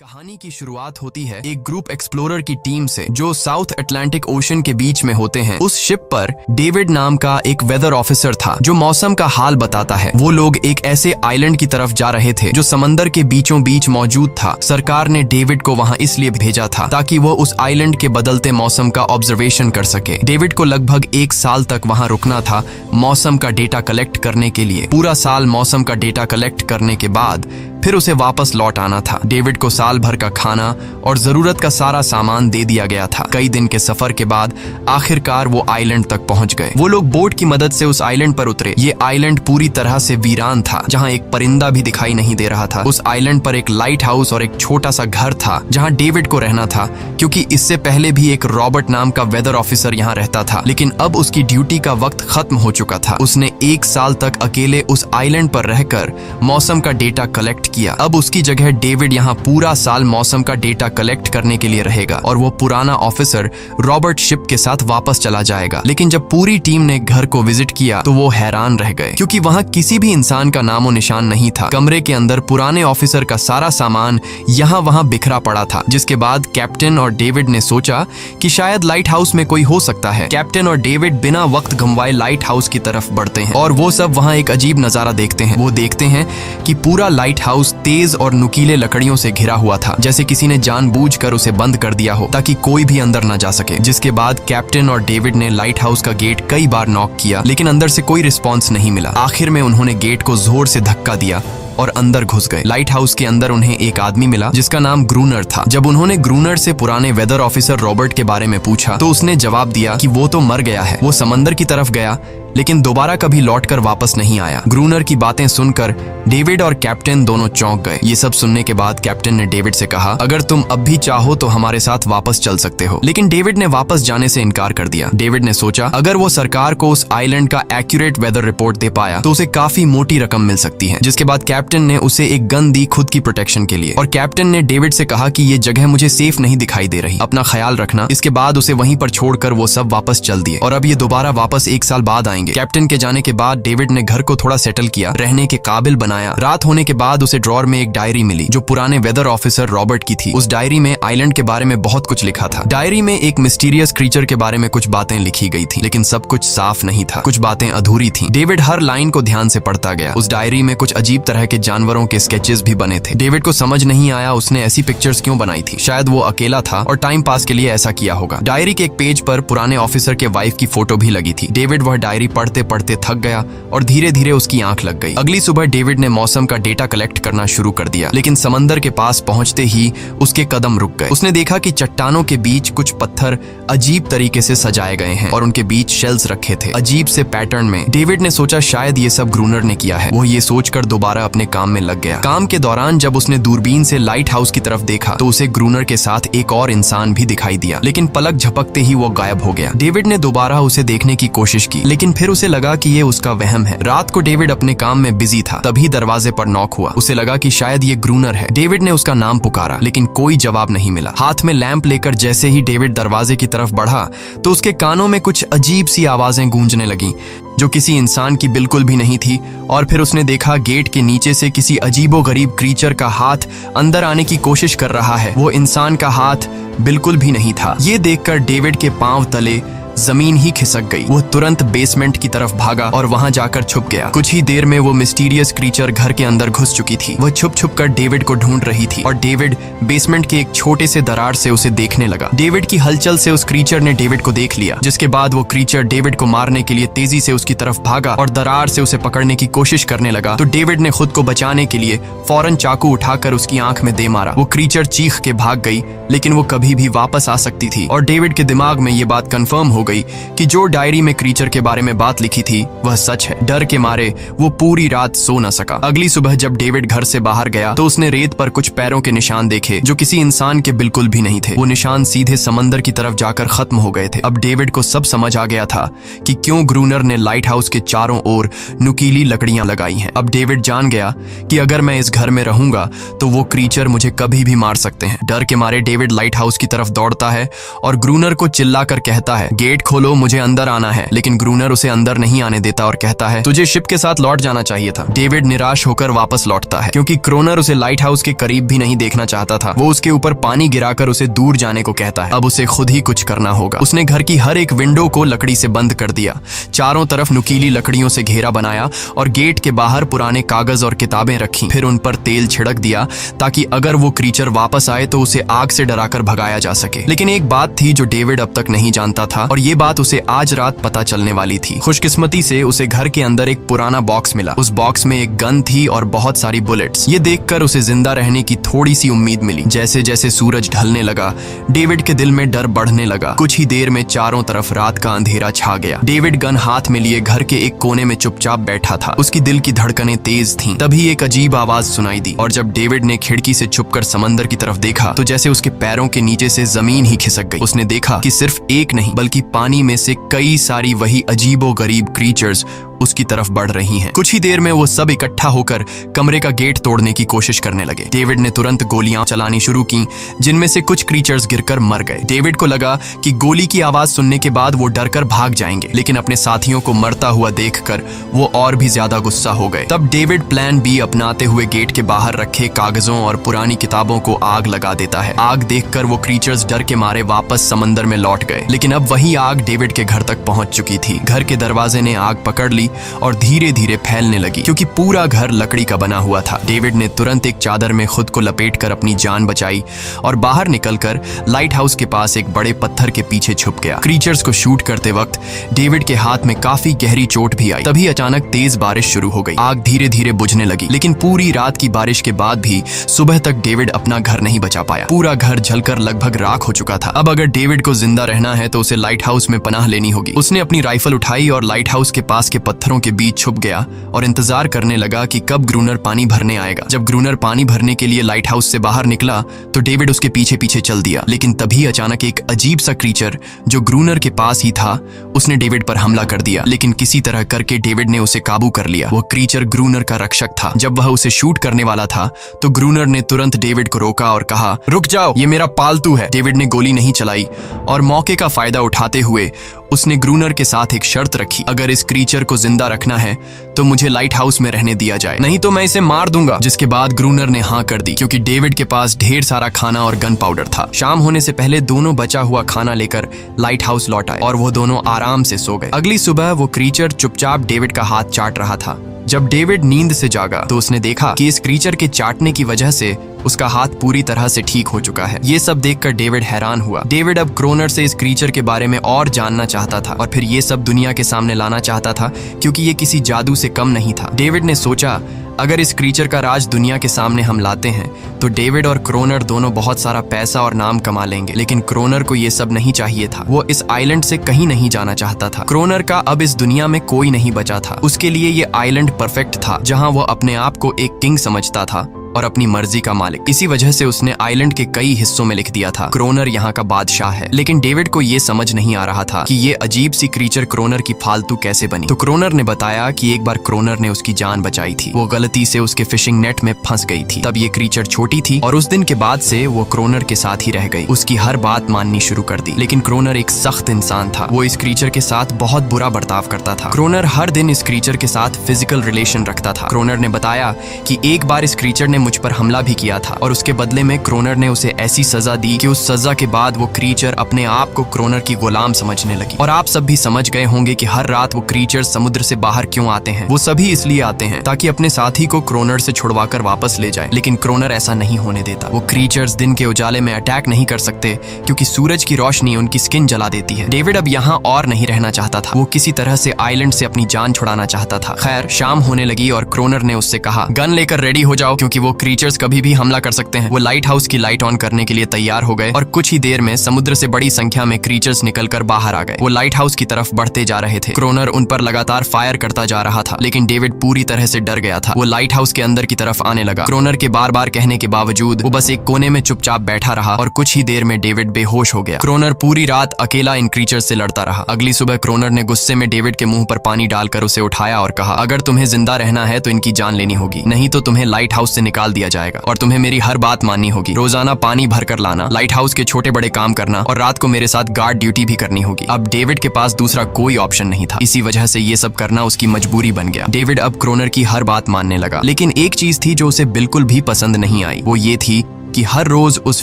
कहानी की शुरुआत होती है एक ग्रुप एक्सप्लोरर की टीम से जो साउथ अटलांटिक ओशन के बीच में होते हैं। उस शिप पर डेविड नाम का एक वेदर ऑफिसर था जो मौसम का हाल बताता है। वो लोग एक ऐसे आइलैंड की तरफ जा रहे थे जो समंदर के बीचों बीच मौजूद था। सरकार ने डेविड को वहां इसलिए भेजा था ताकि वो उस आइलैंड के बदलते मौसम का ऑब्जर्वेशन कर सके। डेविड को लगभग 1 साल तक वहां रुकना था मौसम का डेटा कलेक्ट करने के लिए। पूरा साल मौसम का डेटा कलेक्ट करने के बाद फिर उसे वापस लौट आना था। डेविड को साल भर का खाना और जरूरत का सारा सामान दे दिया गया था। कई दिन के सफर के बाद आखिरकार वो आइलैंड तक पहुंच गए। वो लोग बोट की मदद से उस आइलैंड पर उतरे। ये आइलैंड पूरी तरह से वीरान था, जहां एक परिंदा भी दिखाई नहीं दे रहा था। उस आइलैंड पर एक लाइट हाउस और एक छोटा सा घर था जहां डेविड को रहना था, क्योंकि इससे पहले भी एक रॉबर्ट नाम का वेदर ऑफिसर यहाँ रहता था, लेकिन अब उसकी ड्यूटी का वक्त खत्म हो चुका था। उसने 1 साल तक अकेले उस आइलैंड पर रहकर मौसम का डेटा कलेक्ट किया। अब उसकी जगह डेविड यहाँ पूरा साल मौसम का डेटा कलेक्ट करने के लिए रहेगा और वो पुराना ऑफिसर रॉबर्ट शिप के साथ वापस चला जाएगा। लेकिन जब पूरी टीम ने घर को विजिट किया तो वो हैरान रह गए, क्योंकि वहाँ किसी भी इंसान का नामो निशान नहीं था। कमरे के अंदर पुराने ऑफिसर का सारा सामान यहाँ वहाँ बिखरा पड़ा था। जिसके बाद कैप्टन और डेविड ने सोचा कि शायद लाइट हाउस में कोई हो सकता है। कैप्टन और डेविड बिना वक्त गंवाए लाइट हाउस की तरफ बढ़ते हैं और वो सब वहाँ एक अजीब नजारा देखते हैं। वो देखते हैं कि पूरा लाइट हाउस तेज और नुकीले लकड़ियों से घिरा हुआ था, जैसे किसी ने जानबूझकर उसे बंद कर दिया हो ताकि कोई भी अंदर न जा सके। जिसके बाद कैप्टन और डेविड ने लाइट हाउस का गेट कई बार नॉक किया, लेकिन अंदर से कोई रिस्पॉन्स नहीं मिला। आखिर में उन्होंने गेट को जोर से धक्का दिया और अंदर घुस गए। लाइट हाउस के अंदर उन्हें एक आदमी मिला जिसका नाम ग्रूनर था। जब उन्होंने ग्रूनर से पुराने वेदर ऑफिसर रॉबर्ट के बारे में पूछा तो उसने जवाब दिया कि वो तो मर गया है। वो समंदर की तरफ गया लेकिन दोबारा कभी लौटकर वापस नहीं आया। ग्रूनर की बातें सुनकर डेविड और कैप्टन दोनों चौंक गए। ये सब सुनने के बाद कैप्टन ने डेविड से कहा, अगर तुम अब भी चाहो तो हमारे साथ वापस चल सकते हो। लेकिन डेविड ने वापस जाने से इनकार कर दिया। डेविड ने सोचा अगर वो सरकार को उस आइलैंड का एक्यूरेट वेदर रिपोर्ट दे पाया तो उसे काफी मोटी रकम मिल सकती है। जिसके बाद कैप्टन ने उसे एक गन दी खुद की प्रोटेक्शन के लिए, और कैप्टन ने डेविड से कहा कि ये जगह मुझे सेफ नहीं दिखाई दे रही, अपना ख्याल रखना। इसके बाद उसे वहीं पर छोड़कर वो सब वापस चल दिए और अब ये दोबारा वापस 1 साल बाद आएंगे। कैप्टन के जाने के बाद डेविड ने घर को थोड़ा सेटल किया, रहने के काबिल बनाया। रात होने के बाद उसे ड्रॉर में एक डायरी मिली जो पुराने वेदर ऑफिसर रॉबर्ट की थी। उस डायरी में आइलैंड के बारे में बहुत कुछ लिखा था। डायरी में एक मिस्टीरियस क्रीचर के बारे में कुछ बातें लिखी गई थी, लेकिन सब कुछ साफ नहीं था, कुछ बातें अधूरी थी। डेविड हर लाइन को ध्यान से पढ़ता गया। उस डायरी में कुछ अजीब तरह के जानवरों के स्केचेस भी बने थे। डेविड को समझ नहीं आया उसने ऐसी पिक्चर्स क्यों बनाई थी। शायद वो अकेला था और टाइम पास के लिए ऐसा किया होगा। डायरी के एक पेज पर पुराने ऑफिसर के वाइफ की फोटो भी लगी थी। डेविड वह डायरी पढ़ते पढ़ते थक गया और धीरे धीरे उसकी आंख लग गई। अगली सुबह डेविड ने मौसम का डेटा कलेक्ट करना शुरू कर दिया, लेकिन समंदर के पास पहुंचते ही उसके कदम रुक गए। उसने देखा कि चट्टानों के बीच कुछ पत्थर अजीब तरीके से सजाए गए हैं और उनके बीच शेल्स रखे थे अजीब से पैटर्न में। डेविड ने सोचा शायद ये सब ग्रूनर ने किया है। वो ये सोचकर दोबारा अपने काम में लग गया। काम के दौरान जब उसने दूरबीन से लाइट हाउस की तरफ देखा तो उसे ग्रूनर के साथ एक और इंसान भी दिखाई दिया, लेकिन पलक झपकते ही वो गायब हो गया। डेविड ने दोबारा उसे देखने की कोशिश की, लेकिन फिर उसे लगा कि ये उसका वहम है। रात को डेविड अपने काम में बिजी था, तभी दरवाजे पर नॉक हुआ। उसे लगा कि शायद ये ग्रूनर है। डेविड ने उसका नाम पुकारा, लेकिन कोई जवाब नहीं मिला। हाथ में लैंप लेकर जैसे ही डेविड दरवाजे की तरफ बढ़ा तो उसके कानों में कुछ अजीब सी आवाजें गूंजने लगीं जो किसी इंसान की बिल्कुल भी नहीं थी। और फिर उसने देखा गेट के नीचे से किसी अजीबोगरीब क्रीचर का हाथ अंदर आने की कोशिश कर रहा है। वो इंसान का हाथ बिल्कुल भी नहीं था। ये देखकर डेविड के पांव तले जमीन ही खिसक गई। वो तुरंत बेसमेंट की तरफ भागा और वहां जाकर छुप गया। कुछ ही देर में वो मिस्टीरियस क्रीचर घर के अंदर घुस चुकी थी। वह छुप छुप कर डेविड को ढूंढ रही थी और डेविड बेसमेंट के एक छोटे से दरार से उसे देखने लगा। डेविड की हलचल से उस क्रीचर ने डेविड को देख लिया, जिसके बाद वो क्रीचर डेविड को मारने के लिए तेजी से उसकी तरफ भागा और दरार से उसे पकड़ने की कोशिश करने लगा। तो डेविड ने खुद को बचाने के लिए फौरन चाकू उठाकर उसकी आंख में दे मारा। वो क्रीचर चीख के भाग गई, लेकिन वो कभी भी वापस आ सकती थी। और डेविड के दिमाग में ये बात कंफर्म हो गई कि जो डायरी में क्रीचर के बारे में बात लिखी थी वह सच है। डर के मारे वो पूरी रात सो न सका। अगली सुबह जब डेविड घर से बाहर गया तो उसने रेत पर कुछ पैरों के निशान देखे जो किसी इंसान के बिल्कुल भी नहीं थे। वो निशान सीधे समंदर की तरफ जाकर खत्म हो गए थे। अब डेविड को सब समझ आ गया था कि क्यों ग्रूनर ने लाइट हाउस के चारों ओर नुकीली लकड़ियां लगाई हैं। अब डेविड जान गया कि अगर मैं इस घर में रहूंगा तो वो क्रीचर मुझे कभी भी मार सकते हैं। डर के मारे डेविड लाइट हाउस की तरफ दौड़ता है और ग्रूनर को चिल्लाकर कहता है, गेट गेट खोलो, मुझे अंदर आना है। लेकिन ग्रूनर उसे अंदर नहीं आने देता और कहता है तुझे शिप के साथ लौट जाना चाहिए था। डेविड निराश होकर वापस लौटता है क्योंकि क्रोनर उसे लाइट हाउस के करीब भी नहीं देखना चाहता था। वो उसके ऊपर पानी गिराकर उसे दूर जाने को कहता है। अब उसे खुद ही कुछ करना होगा। उसने घर की हर एक विंडो को लकड़ी से बंद कर दिया, चारों तरफ नुकीली लकड़ियों से घेरा बनाया और गेट के बाहर पुराने कागज और किताबें रखी। फिर उन पर तेल छिड़क दिया ताकि अगर वो क्रीचर वापस आए तो उसे आग से डराकर भगाया जा सके। लेकिन एक बात थी जो डेविड अब तक नहीं जानता था और ये बात उसे आज रात पता चलने वाली थी। खुशकिस्मती से उसे घर के अंदर एक पुराना बॉक्स मिला। उस बॉक्स में एक गन थी और बहुत सारी बुलेट्स। ये देखकर उसे जिंदा रहने की थोड़ी सी उम्मीद मिली। जैसे जैसे सूरज ढलने लगा, डेविड के दिल में डर बढ़ने लगा। कुछ ही देर में चारों तरफ रात का अंधेरा छा गया। डेविड गन हाथ में लिए घर के एक कोने में चुपचाप बैठा था। उसकी दिल की धड़कनें तेज थीं। तभी एक अजीब आवाज सुनाई दी और जब डेविड ने खिड़की से छुपकर समंदर की तरफ देखा तो जैसे उसके पैरों के नीचे से जमीन ही खिसक गई। उसने देखा कि सिर्फ एक नहीं बल्कि पानी में से कई सारी वही अजीबोगरीब क्रीचर्स उसकी तरफ बढ़ रही हैं। कुछ ही देर में वो सब इकट्ठा होकर कमरे का गेट तोड़ने की कोशिश करने लगे। डेविड ने तुरंत गोलियां चलानी शुरू की, जिनमें से कुछ क्रीचर्स गिरकर मर गए। डेविड को लगा कि गोली की आवाज सुनने के बाद वो डरकर भाग जाएंगे, लेकिन अपने साथियों को मरता हुआ देखकर वो और भी ज्यादा गुस्सा हो गए। तब डेविड प्लान बी अपनाते हुए गेट के बाहर रखे कागजों और पुरानी किताबों को आग लगा देता है। आग देखकर वो क्रीचर्स डर के मारे वापस समंदर में लौट गए, लेकिन अब वही आग डेविड के घर तक पहुंच चुकी थी। घर के दरवाजे ने आग पकड़ ली और धीरे धीरे फैलने लगी क्योंकि पूरा घर लकड़ी का बना हुआ था। डेविड ने तुरंत एक चादर में खुद को लपेटकर अपनी जान बचाई और बाहर निकलकर लाइट हाउस के पास एक बड़े पत्थर के पीछे छुप गया। क्रीचर्स को शूट करते वक्त डेविड के हाथ में काफी गहरी चोट भी आई। तभी अचानक तेज बारिश शुरू हो गई। आग धीरे धीरे बुझने लगी, लेकिन पूरी रात की बारिश के बाद भी सुबह तक डेविड अपना घर नहीं बचा पाया। पूरा घर जलकर लगभग राख हो चुका था। अब अगर डेविड को जिंदा रहना है तो उसे लाइट हाउस में पनाह लेनी होगी। उसने अपनी राइफल उठाई और लाइट हाउस के पास के पत्थरों के बीच छुप गया और इंतजार करने लगा कि कब ग्रूनर पानी भरने आएगा। जब ग्रूनर पानी भरने के लिए लाइट हाउस से बाहर निकला तो डेविड उसके पीछे पीछे चल दिया। लेकिन तभी अचानक एक अजीब सा क्रीचर जो ग्रूनर के पास ही था, उसने डेविड पर हमला कर दिया। लेकिन किसी तरह करके डेविड ने उसे काबू कर लिया। वो क्रीचर ग्रूनर का रक्षक था। जब वह उसे शूट करने वाला था तो ग्रूनर ने तुरंत डेविड को रोका और कहा, रुक जाओ, ये मेरा पालतू है। डेविड ने गोली नहीं चलाई और मौके का फायदा उठाते हुए उसने ग्रूनर के साथ एक शर्त रखी, अगर इस क्रीचर को जिंदा रखना है तो मुझे लाइट हाउस में रहने दिया जाए, नहीं तो मैं इसे मार दूंगा। जिसके बाद ग्रूनर ने हाँ कर दी क्योंकि डेविड के पास ढेर सारा खाना और गन पाउडर था। शाम होने से पहले दोनों बचा हुआ खाना लेकर लाइट हाउस लौट आए और वो दोनों आराम से सो गए। अगली सुबह वो क्रीचर चुपचाप डेविड का हाथ चाट रहा था। जब डेविड नींद से जागा तो उसने देखा कि इस क्रीचर के चाटने की वजह से उसका हाथ पूरी तरह से ठीक हो चुका है। ये सब देखकर डेविड हैरान हुआ। डेविड अब क्रोनर से इस क्रीचर के बारे में और जानना चाहता था और फिर ये सब दुनिया के सामने लाना चाहता था क्योंकि ये किसी जादू से कम नहीं था। डेविड ने सोचा, अगर इस क्रीचर का राज दुनिया के सामने हम लाते हैं तो डेविड और क्रोनर दोनों बहुत सारा पैसा और नाम कमा लेंगे। लेकिन क्रोनर को ये सब नहीं चाहिए था। वो इस आइलैंड से कहीं नहीं जाना चाहता था। क्रोनर का अब इस दुनिया में कोई नहीं बचा था। उसके लिए ये आइलैंड परफेक्ट था जहां वो अपने आप को एक किंग समझता था और अपनी मर्जी का मालिक। इसी वजह से उसने आइलैंड के कई हिस्सों में लिख दिया था, क्रोनर यहाँ का बादशाह है। लेकिन डेविड को ये समझ नहीं आ रहा था कि ये अजीब सी क्रीचर क्रोनर की फालतू कैसे बनी। तो क्रोनर ने बताया कि एक बार क्रोनर ने उसकी जान बचाई थी। वो गलती से उसके फिशिंग नेट में फंस गई थी। तब ये क्रीचर छोटी थी और उस दिन के बाद से वो क्रोनर के साथ ही रह गई। उसकी हर बात माननी शुरू कर दी। लेकिन क्रोनर एक सख्त इंसान था। वो इस क्रीचर के साथ बहुत बुरा बर्ताव करता था। क्रोनर हर दिन इस क्रीचर के साथ फिजिकल रिलेशन रखता था। क्रोनर ने बताया कि एक बार इस क्रीचर ने मुझ पर हमला भी किया था और उसके बदले में क्रोनर ने उसे ऐसी सजा दी कि उस सजा के बाद वो क्रीचर अपने आप को क्रोनर की गुलाम समझने लगी। और आप सब भी समझ गए होंगे कि हर रात वो क्रीचर समुद्र से बाहर क्यों आते हैं। वो सभी इसलिए आते हैं ताकि अपने साथी को क्रोनर से छुड़वाकर वापस ले जाए। लेकिन क्रोनर ऐसा नहीं होने देता। वो क्रीचर्स दिन के उजाले में अटैक नहीं कर सकते क्योंकि सूरज की रोशनी उनकी स्किन जला देती है। डेविड अब यहाँ और नहीं रहना चाहता था। वो किसी तरह से आइलैंड से अपनी जान छुड़ाना चाहता था। खैर, शाम होने लगी और क्रोनर ने उससे कहा, गन लेकर रेडी हो जाओ क्योंकि वो क्रीचर्स कभी भी हमला कर सकते हैं। वो लाइट हाउस की लाइट ऑन करने के लिए तैयार हो गए और कुछ ही देर में समुद्र से बड़ी संख्या में क्रीचर्स निकलकर बाहर आ गए। वो लाइट हाउस की तरफ बढ़ते जा रहे थे। क्रोनर उन पर लगातार फायर करता जा रहा था, लेकिन डेविड पूरी तरह से डर गया था। वो लाइट हाउस के अंदर की तरफ आने लगा। क्रोनर के बार बार कहने के बावजूद वो बस एक कोने में चुपचाप बैठा रहा और कुछ ही देर में डेविड बेहोश हो गया। क्रोनर पूरी रात अकेला इन क्रीचर्स से लड़ता रहा। अगली सुबह क्रोनर ने गुस्से में डेविड के मुंह पर पानी डालकर उसे उठाया और कहा, अगर तुम्हें जिंदा रहना है तो इनकी जान लेनी होगी, नहीं तो तुम्हें लाइट हाउस से निकाल निकाल दिया जाएगा और तुम्हें मेरी हर बात माननी होगी। रोजाना पानी भरकर लाना, लाइट हाउस के छोटे बड़े काम करना और रात को मेरे साथ गार्ड ड्यूटी भी करनी होगी। अब डेविड के पास दूसरा कोई ऑप्शन नहीं था। इसी वजह से ये सब करना उसकी मजबूरी बन गया। डेविड अब क्रोनर की हर बात मानने लगा, लेकिन एक चीज थी जो उसे बिल्कुल भी पसंद नहीं आई। वो ये थी कि हर रोज उस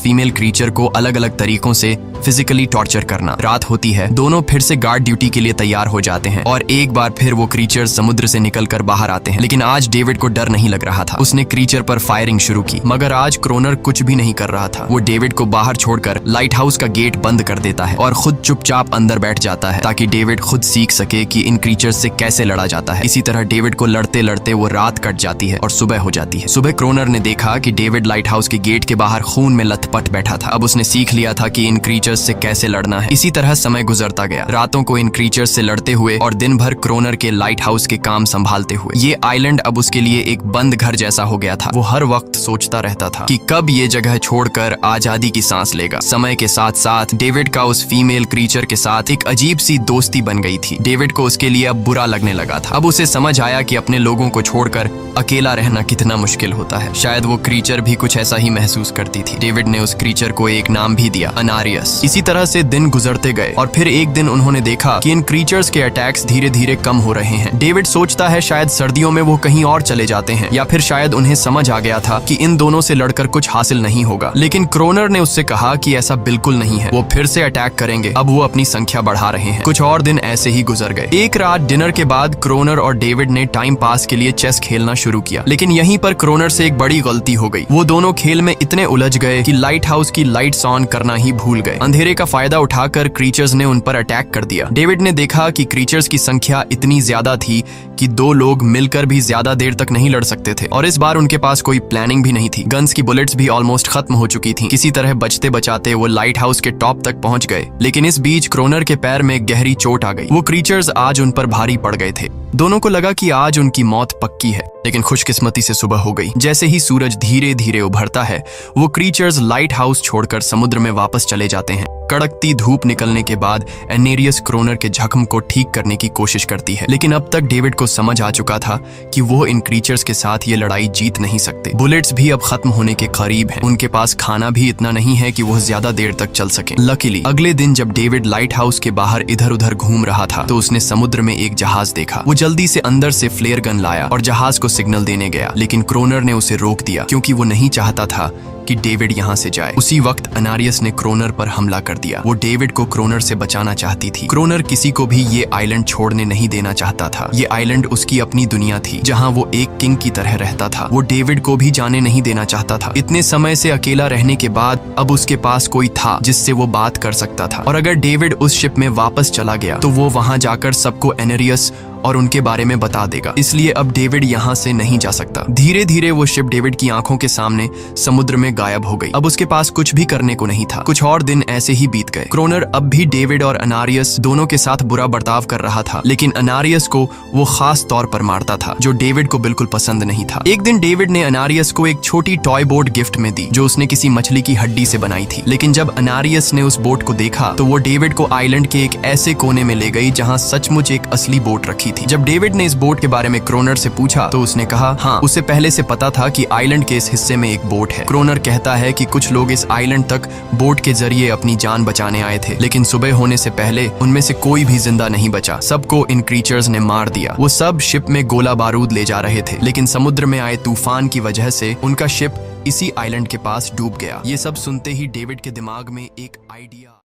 फीमेल क्रीचर को अलग अलग तरीकों से फिजिकली टॉर्चर करना। रात होती है, दोनों फिर से गार्ड ड्यूटी के लिए तैयार हो जाते हैं और एक बार फिर वो क्रीचर समुद्र से निकलकर बाहर आते हैं। लेकिन आज डेविड को डर नहीं लग रहा था। उसने क्रीचर पर फायरिंग शुरू की, मगर आज क्रोनर कुछ भी नहीं कर रहा था। वो डेविड को बाहर छोड़कर लाइट हाउस का गेट बंद कर देता है और खुद चुपचाप अंदर बैठ जाता है ताकि डेविड खुद सीख सके कि इन क्रीचर से कैसे लड़ा जाता है। इसी तरह डेविड को लड़ते लड़ते वो रात कट जाती है और सुबह हो जाती है। सुबह क्रोनर ने देखा कि डेविड लाइट हाउस के गेट के बाहर खून में लथपथ बैठा था। अब उसने सीख लिया था कि इन क्रीचर्स से कैसे लड़ना है। इसी तरह समय गुजरता गया, रातों को इन क्रीचर्स से लड़ते हुए और दिन भर क्रोनर के लाइट हाउस के काम संभालते हुए। ये आइलैंड अब उसके लिए एक बंद घर जैसा हो गया था। वो हर वक्त सोचता रहता था कि कब ये जगह छोड़कर आजादी की सांस लेगा। समय के साथ साथ डेविड का उस फीमेल क्रीचर के साथ एक अजीब सी दोस्ती बन गई थी। डेविड को उसके लिए अब बुरा लगने लगा था। अब उसे समझ आया कि अपने लोगों को छोड़कर अकेला रहना कितना मुश्किल होता है। शायद वो क्रीचर भी कुछ ऐसा ही महसूस करती थी। डेविड ने उस क्रीचर को एक नाम भी दिया, अनारियस। इसी तरह से दिन गुजरते गए और फिर एक दिन उन्होंने देखा कि इन क्रीचर्स के अटैक्स धीरे धीरे कम हो रहे हैं। डेविड सोचता है शायद सर्दियों में वो कहीं और चले जाते हैं या फिर शायद उन्हें समझ आ गया था कि इन दोनों से लड़कर कुछ हासिल नहीं होगा। लेकिन क्रोनर ने उससे कहा कि ऐसा बिल्कुल नहीं है, वो फिर से अटैक करेंगे। अब वो अपनी संख्या बढ़ा रहे हैं। कुछ और दिन ऐसे ही गुजर गए। एक रात डिनर के बाद क्रोनर और डेविड ने टाइम पास के लिए चेस खेलना शुरू किया, लेकिन यहीं पर क्रोनर से एक बड़ी गलती हो गई। वो दोनों खेल में इतने उलझ गए कि लाइट हाउस की लाइट्स ऑन करना ही भूल गए। अंधेरे का फायदा उठाकर क्रीचर्स ने उन पर अटैक कर दिया। डेविड ने देखा कि क्रीचर्स की संख्या इतनी ज्यादा थी कि दो लोग मिलकर भी ज्यादा देर तक नहीं लड़ सकते थे और इस बार उनके पास कोई प्लानिंग भी नहीं थी। गन्स की बुलेट्स भी ऑलमोस्ट खत्म हो चुकी थी। किसी तरह बचते बचाते वो लाइट हाउस के टॉप तक पहुंच गए, लेकिन इस बीच क्रोनर के पैर में गहरी चोट आ गई। वो क्रीचर्स आज उन पर भारी पड़ गए थे। दोनों को लगा कि आज उनकी मौत पक्की है, लेकिन खुशकिस्मती से सुबह हो गई। जैसे ही सूरज धीरे धीरे उभरता है, वो क्रीचर्स लाइट हाउस छोड़कर समुद्र में वापस चले जाते हैं। कड़कती धूप निकलने के बाद एनेरियस क्रोनर के जख्म को ठीक करने की कोशिश करती है, लेकिन अब तक डेविड को समझ आ चुका था कि वो इन क्रीचर्स के साथ ये लड़ाई जीत नहीं सकते। बुलेट्स भी अब खत्म होने के करीब हैं। उनके पास खाना भी इतना नहीं है कि वो ज्यादा देर तक चल सकें। लकीली अगले दिन जब डेविड लाइट हाउस के बाहर इधर उधर घूम रहा था तो उसने समुद्र में एक जहाज देखा। वो जल्दी से अंदर से फ्लेयर गन लाया और जहाज को सिग्नल देने गया, लेकिन क्रोनर ने उसे रोक दिया क्योंकि वो नहीं चाहता था कि डेविड यहाँ से जाए। उसी वक्त अनारियस ने क्रोनर पर हमला कर दिया। वो डेविड को क्रोनर से बचाना चाहती थी। क्रोनर किसी को भी ये आइलैंड छोड़ने नहीं देना चाहता था। ये आइलैंड उसकी अपनी दुनिया थी जहाँ वो एक किंग की तरह रहता था। वो डेविड को भी जाने नहीं देना चाहता था। इतने समय से अकेला रहने के बाद अब उसके पास कोई था जिससे वो बात कर सकता था, और अगर डेविड उस शिप में वापस चला गया तो वो वहां जाकर सबको एनेरियस और उनके बारे में बता देगा। इसलिए अब डेविड यहाँ से नहीं जा सकता। धीरे धीरे वो शिप डेविड की आंखों के सामने समुद्र में गायब हो गई। अब उसके पास कुछ भी करने को नहीं था। कुछ और दिन ऐसे ही बीत गए। क्रोनर अब भी डेविड और अनारियस दोनों के साथ बुरा बर्ताव कर रहा था, लेकिन अनारियस को वो खास तौर पर मारता था, जो डेविड को बिल्कुल पसंद नहीं था। एक दिन डेविड ने अनारियस को एक छोटी टॉय बोट गिफ्ट में दी जो उसने किसी मछली की हड्डी से बनाई थी। लेकिन जब अनारियस ने उस बोट को देखा तो वो डेविड को आइलैंड के एक ऐसे कोने में ले गई जहाँ सचमुच एक असली बोट रखी थी। जब डेविड ने इस बोट के बारे में क्रोनर से पूछा तो उसने कहा हाँ, उसे पहले से पता था कि आइलैंड के इस हिस्से में एक बोट है। क्रोनर कहता है कि कुछ लोग इस आइलैंड तक बोट के जरिए अपनी जान बचाने आए थे, लेकिन सुबह होने से पहले उनमें से कोई भी जिंदा नहीं बचा। सबको इन क्रीचर्स ने मार दिया। वो सब शिप में गोला बारूद ले जा रहे थे, लेकिन समुद्र में आए तूफान की वजह से उनका शिप इसी आइलैंड के पास डूब गया। ये सब सुनते ही डेविड के दिमाग में एक आइडिया